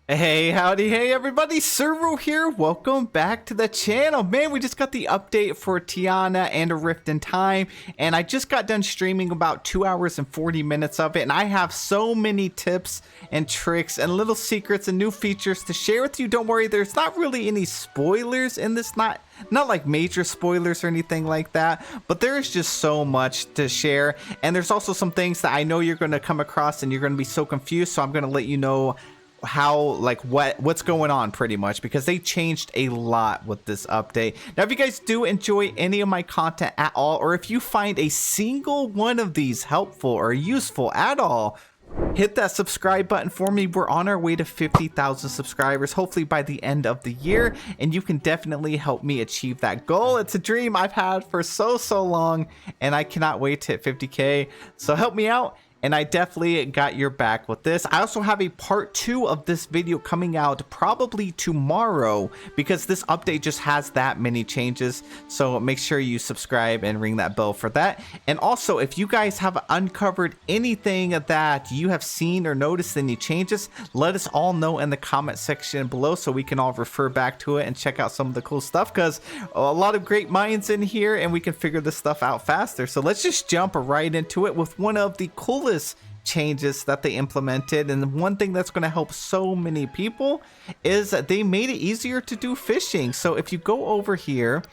Hey, howdy, hey everybody, Servo here. Welcome back to the channel. Man, we just got the update for Tiana and A Rift in Time, and I just got done streaming about 2 hours and 40 minutes of it, and I have so many tips and tricks and little secrets and new features to share with you. Don't worry, there's not really any spoilers in this, not like major spoilers or anything like that, but there is just so much to share. And there's also some things that I know you're going to come across and you're going to be so confused, so I'm going to let you know how, like, what's going on pretty much, because they changed a lot with this update. Now, if you guys do enjoy any of my content at all, or if you find a single one of these helpful or useful at all, hit that subscribe button for me. We're on our way to 50,000 subscribers, hopefully by the end of the year, and you can definitely help me achieve that goal. It's a dream I've had for so long, and I cannot wait to hit 50k, so help me out. And I definitely got your back with this. I also have a part 2 of this video coming out probably tomorrow, because this update just has that many changes. So make sure you subscribe and ring that bell for that. And also, if you guys have uncovered anything that you have seen or noticed any changes, let us all know in the comment section below so we can all refer back to it and check out some of the cool stuff, because a lot of great minds in here and we can figure this stuff out faster. So let's just jump right into it with one of the coolest changes that they implemented. And one thing that's going to help so many people is that they made it easier to do fishing. So if you go over here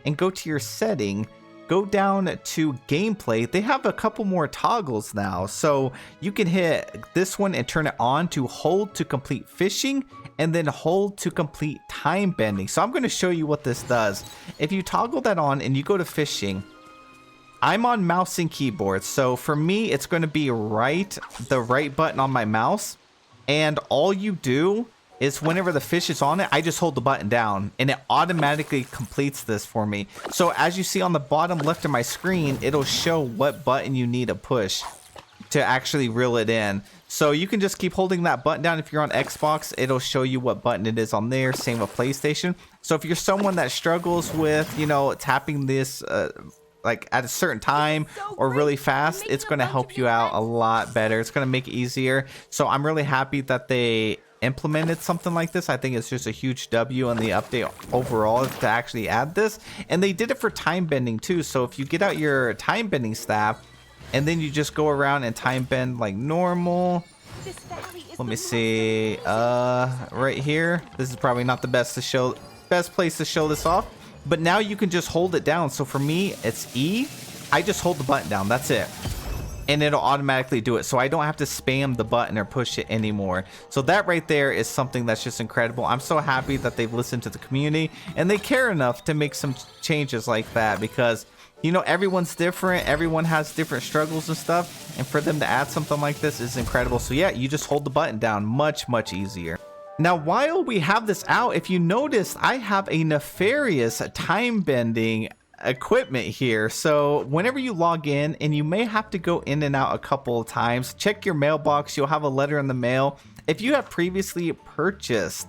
and go to your setting, go down to gameplay, they have a couple more toggles now. So you can hit this one and turn it on to hold to complete fishing, and then hold to complete time bending. So I'm going to show you what this does. If you toggle that on and you go to fishing, I'm on mouse and keyboard, so for me it's going to be the right button on my mouse, and all you do is whenever the fish is on it, I just hold the button down and it automatically completes this for me. So as you see on the bottom left of my screen, it'll show what button you need to push to actually reel it in. So you can just keep holding that button down. If you're on Xbox, it'll show you what button it is on there. Same with PlayStation. So if you're someone that struggles with, you know, tapping this like at a certain time or really fast, it's going to help you out a lot better. It's going to make it easier. So I'm really happy that they implemented something like this. I think it's just a huge W on the update overall to actually add this. And they did it for time bending too. So if you get out your time bending staff and then you just go around and time bend like normal. Let me see, right here. This is probably not the best place to show this off. But now you can just hold it down. So for me, it's E. I just hold the button down. That's it. And it'll automatically do it. So I don't have to spam the button or push it anymore. So that right there is something that's just incredible. I'm so happy that they've listened to the community and they care enough to make some changes like that, because, you know, everyone's different. Everyone has different struggles and stuff. And for them to add something like this is incredible. So yeah, you just hold the button down. Much easier. Now, while we have this out, if you notice, I have a nefarious time bending equipment here. So whenever you log in, and you may have to go in and out a couple of times, check your mailbox. You'll have a letter in the mail. If you have previously purchased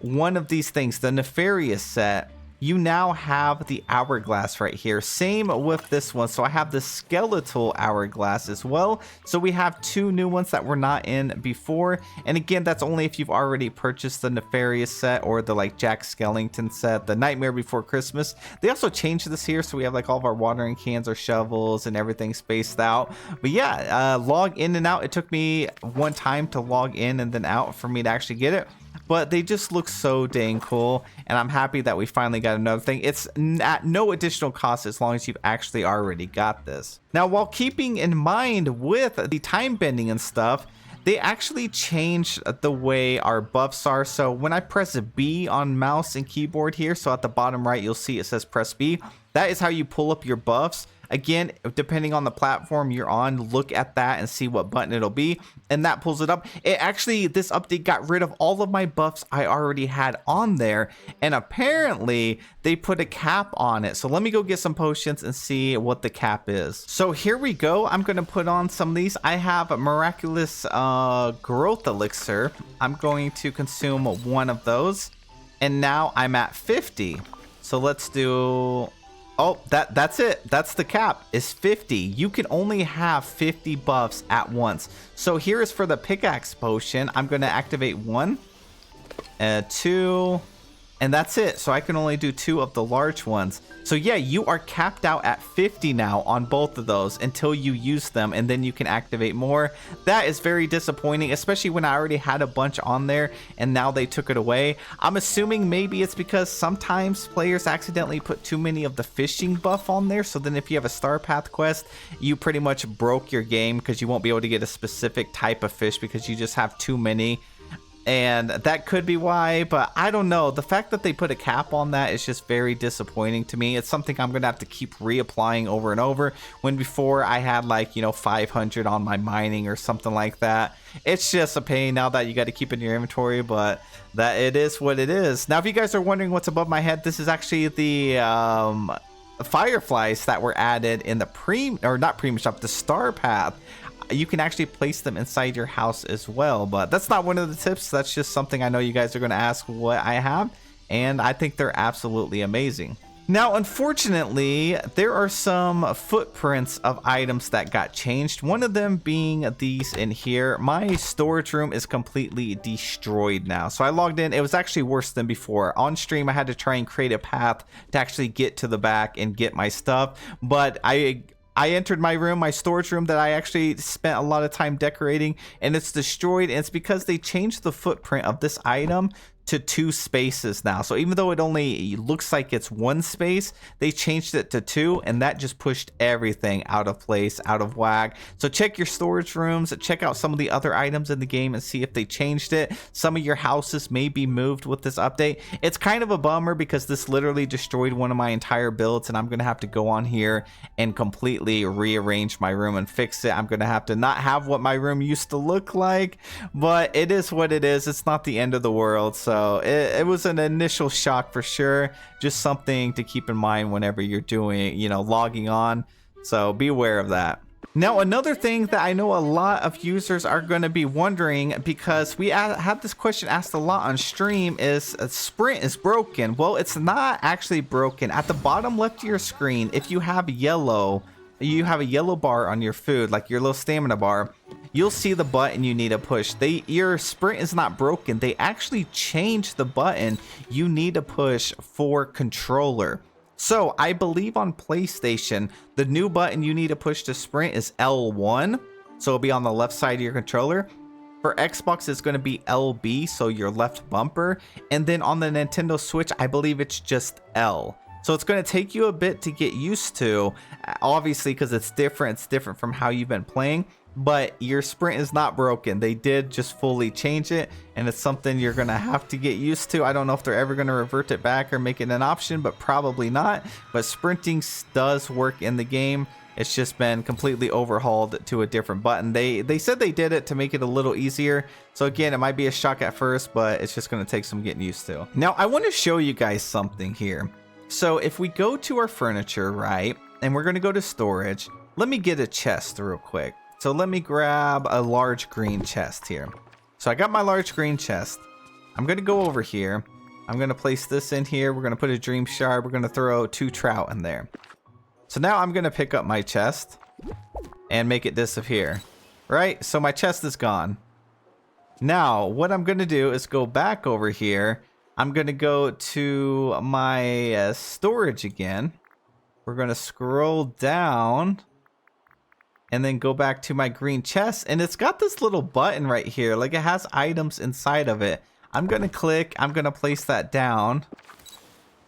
one of these things, the nefarious set, you now have the hourglass right here. Same with this one. So I have the skeletal hourglass as well. So we have 2 new ones that were not in before. And again, that's only if you've already purchased the nefarious set or the like Jack Skellington set, the Nightmare Before Christmas. They also changed this here. So we have like all of our watering cans, our shovels, and everything spaced out. But yeah, log in and out. It took me one time to log in and then out for me to actually get it. But they just look so dang cool, and I'm happy that we finally got another thing. It's at no additional cost as long as you've actually already got this. Now, while keeping in mind with the time bending and stuff, they actually changed the way our buffs are. So when I press B on mouse and keyboard here, so at the bottom right, you'll see it says press B. That is how you pull up your buffs. Again, depending on the platform you're on, look at that and see what button it'll be, and that pulls it up. It actually, this update got rid of all of my buffs I already had on there, and apparently they put a cap on it. So let me go get some potions and see what the cap is. So here we go. I'm going to put on some of these. I have a miraculous growth elixir. I'm going to consume one of those, and now I'm at 50. So let's do Oh, that's it. That's the cap, is 50. You can only have 50 buffs at once. So here is for the pickaxe potion. I'm going to activate one. 2, and that's it. So I can only do 2 of the large ones. So yeah, you are capped out at 50 now on both of those until you use them, and then you can activate more. That is very disappointing, especially when I already had a bunch on there and now they took it away. I'm assuming maybe it's because sometimes players accidentally put too many of the fishing buff on there, so then if you have a star path quest, you pretty much broke your game because you won't be able to get a specific type of fish because you just have too many. And that could be why, but I don't know. The fact that they put a cap on that is just very disappointing to me. It's something I'm gonna have to keep reapplying over and over, when before I had like, you know, 500 on my mining or something like that. It's just a pain now that you got to keep in your inventory, but that it is what it is. Now if you guys are wondering what's above my head, this is actually the fireflies that were added in the the star path. You can actually place them inside your house as well, but that's not one of the tips. That's just something I know you guys are going to ask what I have, and I think they're absolutely amazing. Now, unfortunately, there are some footprints of items that got changed. One of them being these in here. My storage room is completely destroyed now. So I logged in. It was actually worse than before. On stream, I had to try and create a path to actually get to the back and get my stuff, but I entered my room, my storage room that I actually spent a lot of time decorating, and it's destroyed. And it's because they changed the footprint of this item to 2 spaces now. So even though it only looks like it's 1 space, they changed it to 2, and that just pushed everything out of place, out of whack. So check your storage rooms, check out some of the other items in the game and see if they changed it. Some of your houses may be moved with this update. It's kind of a bummer because this literally destroyed one of my entire builds, and I'm gonna have to go on here and completely rearrange my room and fix it. I'm gonna have to not have what my room used to look like, but it is what it is. It's not the end of the world. So it was an initial shock for sure. Just something to keep in mind whenever you're doing, you know, logging on. So be aware of that. Now, another thing that I know a lot of users are going to be wondering, because we had this question asked a lot on stream, is sprint is broken. Well, it's not actually broken. At the bottom left of your screen, if you have a yellow bar on your food, like your little stamina bar, you'll see the button you need to push. Your sprint is not broken. They actually changed the button you need to push for controller. So I believe on PlayStation, the new button you need to push to sprint is L1. So it'll be on the left side of your controller. For Xbox, it's going to be LB, so your left bumper. And then on the Nintendo Switch, I believe it's just L. So it's going to take you a bit to get used to, obviously, because it's different. It's different from how you've been playing, but your sprint is not broken. They did just fully change it, and it's something you're going to have to get used to. I don't know if they're ever going to revert it back or make it an option, but probably not. But sprinting does work in the game. It's just been completely overhauled to a different button. They said they did it to make it a little easier. So again, it might be a shock at first, but it's just going to take some getting used to. Now, I want to show you guys something here. So if we go to our furniture, right, and we're going to go to storage, let me get a chest real quick. So let me grab a large green chest here. So I got my large green chest. I'm going to go over here. I'm going to place this in here. We're going to put a dream shard. We're going to throw 2 trout in there. So now I'm going to pick up my chest and make it disappear, right? So my chest is gone. Now what I'm going to do is go back over here. I'm going to go to my storage again. We're going to scroll down and then go back to my green chest. And it's got this little button right here. Like, it has items inside of it. I'm going to click. I'm going to place that down.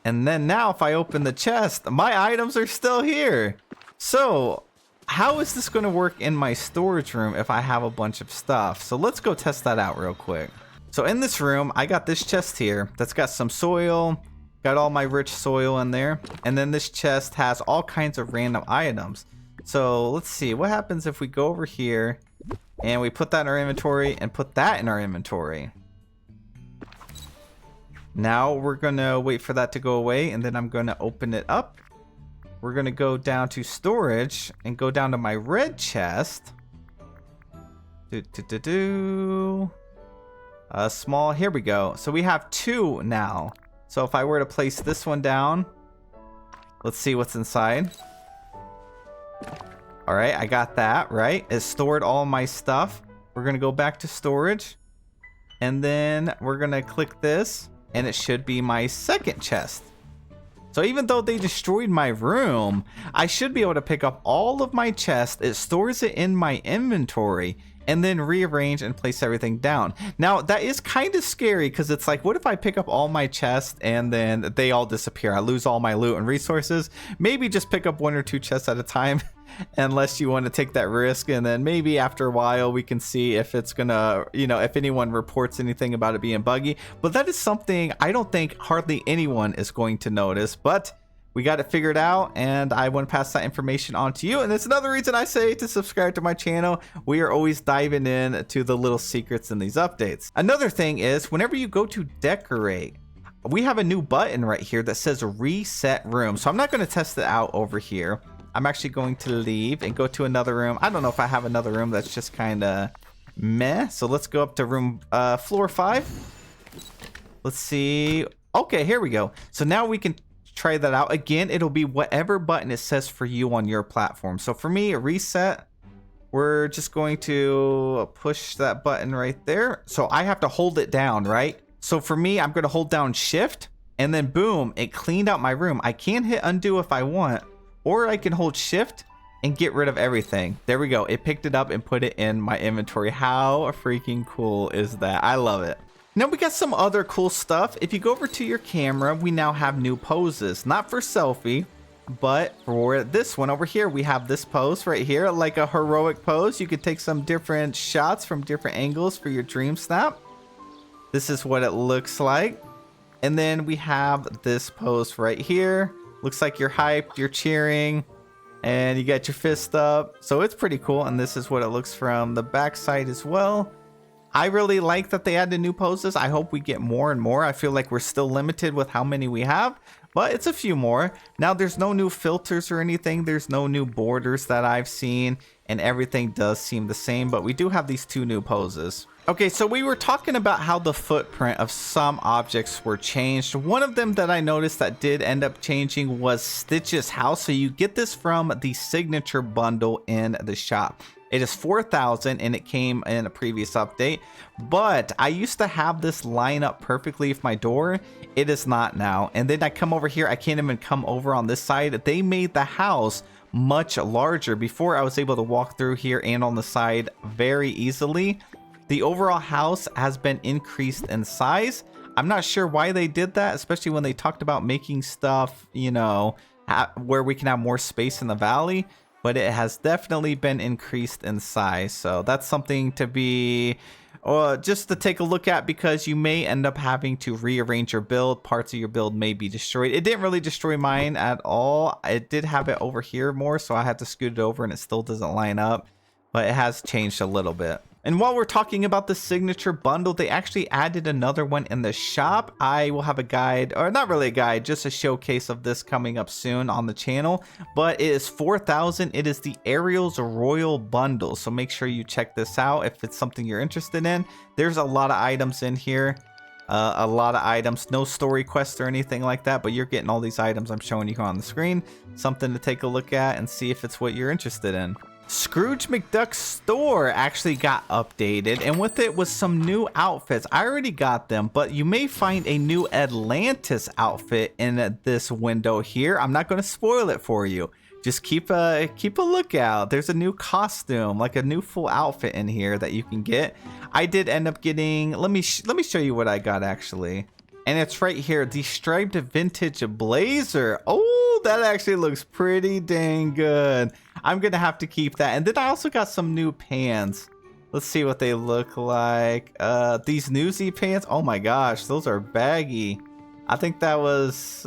And then now if I open the chest, my items are still here. So how is this going to work in my storage room if I have a bunch of stuff? So let's go test that out real quick. So in this room, I got this chest here that's got some soil, got all my rich soil in there. And then this chest has all kinds of random items. So let's see what happens if we go over here and we put that in our inventory and put that in our inventory. Now we're going to wait for that to go away, and then I'm going to open it up. We're going to go down to storage and go down to my red chest. Small, here we go. So we have 2 now. So if I were to place this one down, let's see what's inside. All right, I got that, right? It stored all my stuff. We're going to go back to storage. And then we're gonna click this, and it should be my second chest. So even though they destroyed my room, I should be able to pick up all of my chests. It stores it in my inventory and then rearrange and place everything down. Now that is kind of scary because it's like, what if I pick up all my chests and then they all disappear? I lose all my loot and resources. Maybe just pick up 1 or 2 chests at a time unless you want to take that risk, and then maybe after a while we can see if it's gonna, you know, if anyone reports anything about it being buggy. But that is something I don't think hardly anyone is going to notice, but we got it figured out, and I want to pass that information on to you. And it's another reason I say to subscribe to my channel. We are always diving in to the little secrets in these updates. Another thing is, whenever you go to decorate, we have a new button right here that says reset room. So I'm not going to test it out over here. I'm actually going to leave and go to another room. I don't know if I have another room that's just kind of meh. So let's go up to room floor 5. Let's see. Okay, here we go. So now we can try that out. Again, it'll be whatever button it says for you on your platform. So for me, reset, we're just going to push that button right there. So I have to hold it down, right? So for me, I'm going to hold down shift, and then boom, it cleaned out my room. I can hit undo if I want, or I can hold shift and get rid of everything. There we go. It picked it up and put it in my inventory. How freaking cool is that? I love it. Now we got some other cool stuff. If you go over to your camera, we now have new poses. Not for selfie, but for this one over here. We have this pose right here, like a heroic pose. You could take some different shots from different angles for your dream snap. This is what it looks like. And then we have this pose right here. Looks like you're hyped, you're cheering, and you got your fist up. So it's pretty cool. And this is what it looks from the back side as well. I really like that they added new poses. I hope we get more and more. I feel like we're still limited with how many we have, but it's a few more. Now there's no new filters or anything. There's no new borders that I've seen, and everything does seem the same, but we do have these 2 new poses. Okay, so we were talking about how the footprint of some objects were changed. One of them that I noticed that did end up changing was Stitch's house. So you get this from the signature bundle in the shop. It is 4,000 and it came in a previous update, but I used to have this line up perfectly with my door. It is not now. And then I come over here, I can't even come over on this side. They made the house much larger. Before I was able to walk through here and on the side very easily. The overall house has been increased in size. I'm not sure why they did that, especially when they talked about making stuff, you know, where we can have more space in the valley. But it has definitely been increased in size. So that's something to be just to take a look at, because you may end up having to rearrange your build. Parts of your build may be destroyed. It didn't really destroy mine at all. It did have it over here more, so I had to scoot it over and it still doesn't line up. But it has changed a little bit. And while we're talking about the signature bundle, they actually added another one in the shop. I will have a guide, or not really a guide, just a showcase of this coming up soon on the channel. But it is 4,000. It is the Ariel's Royal Bundle. So make sure you check this out if it's something you're interested in. There's a lot of items in here. A lot of items. No story quest or anything like that, but you're getting all these items I'm showing you on the screen. Something to take a look at and see if it's what you're interested in. Scrooge McDuck's store actually got updated, and with it was some new outfits. I already got them, but you may find a new Atlantis outfit in this window here. I'm not going to spoil it for you. Just keep a lookout. There's a new costume, like a new full outfit in here that you can get. I did end up getting, let me show you what I got actually. And it's right here, the striped vintage blazer. Oh, that actually looks pretty dang good. I'm gonna have to keep that. And then I also got some new pants. Let's see what they look like. These newsy pants. Oh my gosh, those are baggy. I think that was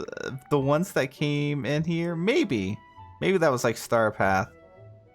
the ones that came in here. Maybe that was like Star Path.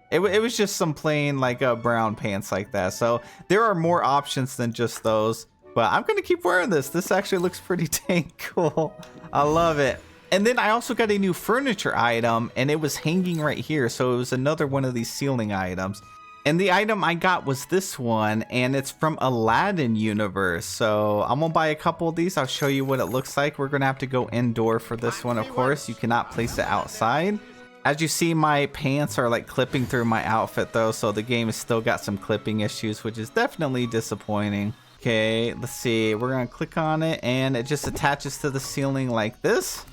It was just some plain like brown pants like that. So there are more options than just those. But I'm going to keep wearing this. This actually looks pretty dang cool. I love it. And then I also got a new furniture item, and it was hanging right here. So it was another one of these ceiling items. And the item I got was this one, and it's from Aladdin Universe. So I'm going to buy a couple of these. I'll show you what it looks like. We're going to have to go indoor for this one, of course. You cannot place it outside. As you see, my pants are like clipping through my outfit though. So the game has still got some clipping issues, which is definitely disappointing. Okay, let's see. We're gonna click on it and it just attaches to the ceiling like this.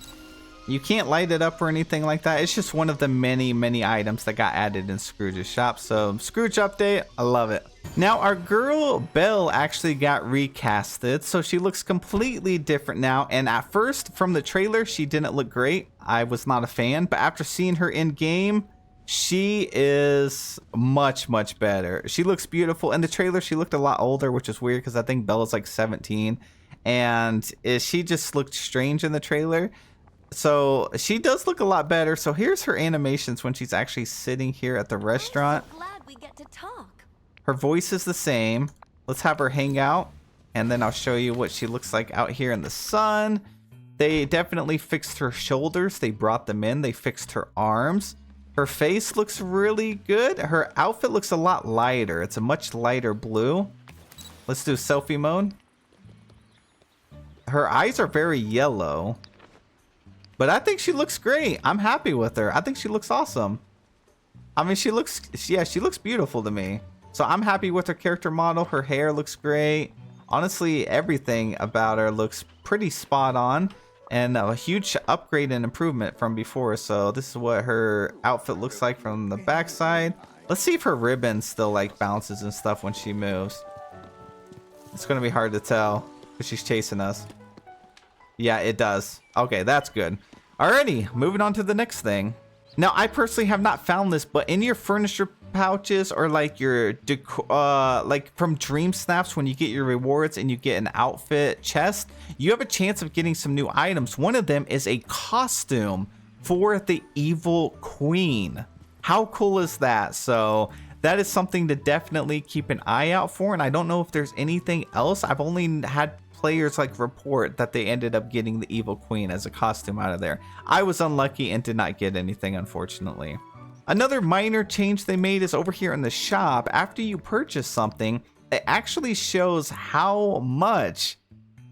You can't light it up or anything like that. It's just one of the many items that got added in Scrooge's shop. So Scrooge update, I love it. Now our girl Belle actually got recasted, so she looks completely different now. And at first from the trailer, she didn't look great. I was not a fan, but after seeing her in game, she is much better. She looks beautiful. In the trailer, she looked a lot older, which is weird because I think Bella's like 17, and she just looked strange in the trailer. So she does look a lot better. So here's her animations when she's actually sitting here at the restaurant. I'm so glad we get to talk. Her voice is the same. Let's have her hang out, and then I'll show you what she looks like out here in the sun. They definitely fixed her shoulders. They brought them in. They fixed her arms. Her face looks really good. Her outfit looks a lot lighter. It's a much lighter blue. Let's do selfie mode. Her eyes are very yellow. But I think she looks great. I'm happy with her. I think she looks awesome. I mean, she looks beautiful to me. So I'm happy with her character model. Her hair looks great. Honestly, everything about her looks pretty spot on. And a huge upgrade and improvement from before. So this is what her outfit looks like from the backside. Let's see if her ribbon still like bounces and stuff when she moves. It's going to be hard to tell because she's chasing us. Yeah, it does. Okay, that's good. Alrighty, moving on to the next thing. Now, I personally have not found this, but in your furniture pouches or like your like from Dream Snaps, when you get your rewards and you get an outfit chest, you have a chance of getting some new items. One of them is a costume for the evil queen. How cool is that? So that is something to definitely keep an eye out for. And I don't know if there's anything else. I've only had players like report that they ended up getting the evil queen as a costume out of there. I was unlucky and did not get anything, unfortunately. Another minor change they made is over here in the shop. After you purchase something, it actually shows how much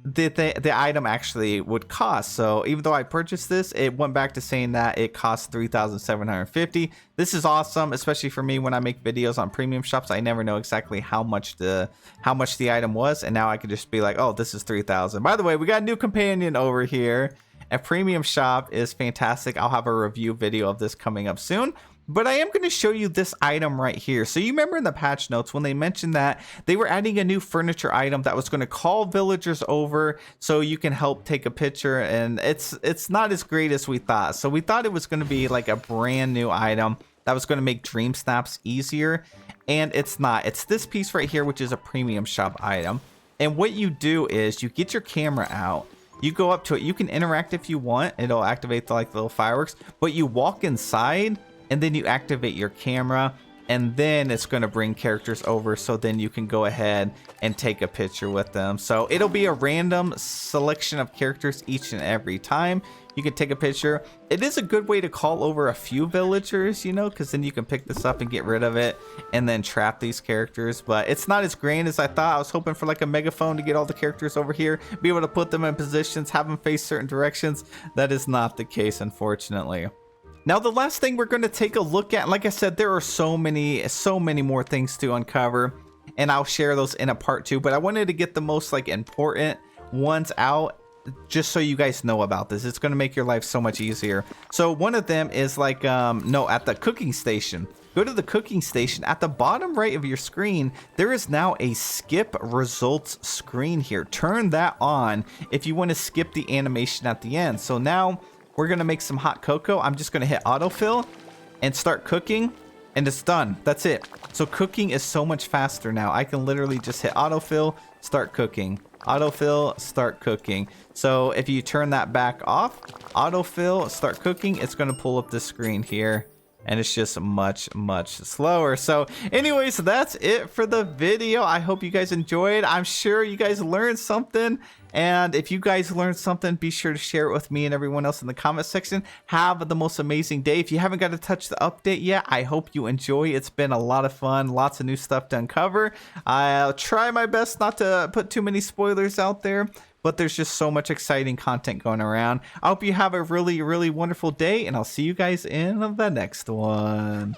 the item actually would cost. So even though I purchased this, it went back to saying that it costs $3,750. This is awesome, especially for me when I make videos on premium shops. I never know exactly how much the item was, and now I can just be like, oh, this is $3,000. By the way, we got a new companion over here. A premium shop is fantastic. I'll have a review video of this coming up soon. But I am going to show you this item right here. So you remember in the patch notes when they mentioned that they were adding a new furniture item that was going to call villagers over so you can help take a picture, and it's not as great as we thought. So we thought it was going to be like a brand new item that was going to make Dream Snaps easier, and it's not. It's this piece right here, which is a premium shop item. And what you do is you get your camera out. You go up to it. You can interact if you want. It'll activate the little fireworks, but you walk inside and then you activate your camera, and then it's going to bring characters over, so then you can go ahead and take a picture with them. So it'll be a random selection of characters each and every time. You can take a picture. It is a good way to call over a few villagers, you know, because then you can pick this up and get rid of it and then trap these characters. But it's not as grand as I thought. I was hoping for like a megaphone to get all the characters over here, be able to put them in positions, have them face certain directions. That is not the case, unfortunately. Now, the last thing we're going to take a look at, like I said, there are so many more things to uncover, and I'll share those in a part 2, but I wanted to get the most like important ones out just so you guys know about this. It's going to make your life so much easier. So one of them is like, at the cooking station. Go to the cooking station. At the bottom right of your screen, there is now a skip results screen here. Turn that on if you want to skip the animation at the end. So now we're going to make some hot cocoa. I'm just going to hit autofill and start cooking, and it's done. That's it. So cooking is so much faster now. I can literally just hit autofill, start cooking. Autofill, start cooking. So if you turn that back off, autofill, start cooking, it's going to pull up the screen here. And it's just much slower. So anyways, that's it for the video. I hope you guys enjoyed. I'm sure you guys learned something. And if you guys learned something, be sure to share it with me and everyone else in the comment section. Have the most amazing day. If you haven't got to touch the update yet, I hope you enjoy. It's been a lot of fun. Lots of new stuff to uncover. I'll try my best not to put too many spoilers out there, but there's just so much exciting content going around. I hope you have a really wonderful day, and I'll see you guys in the next one.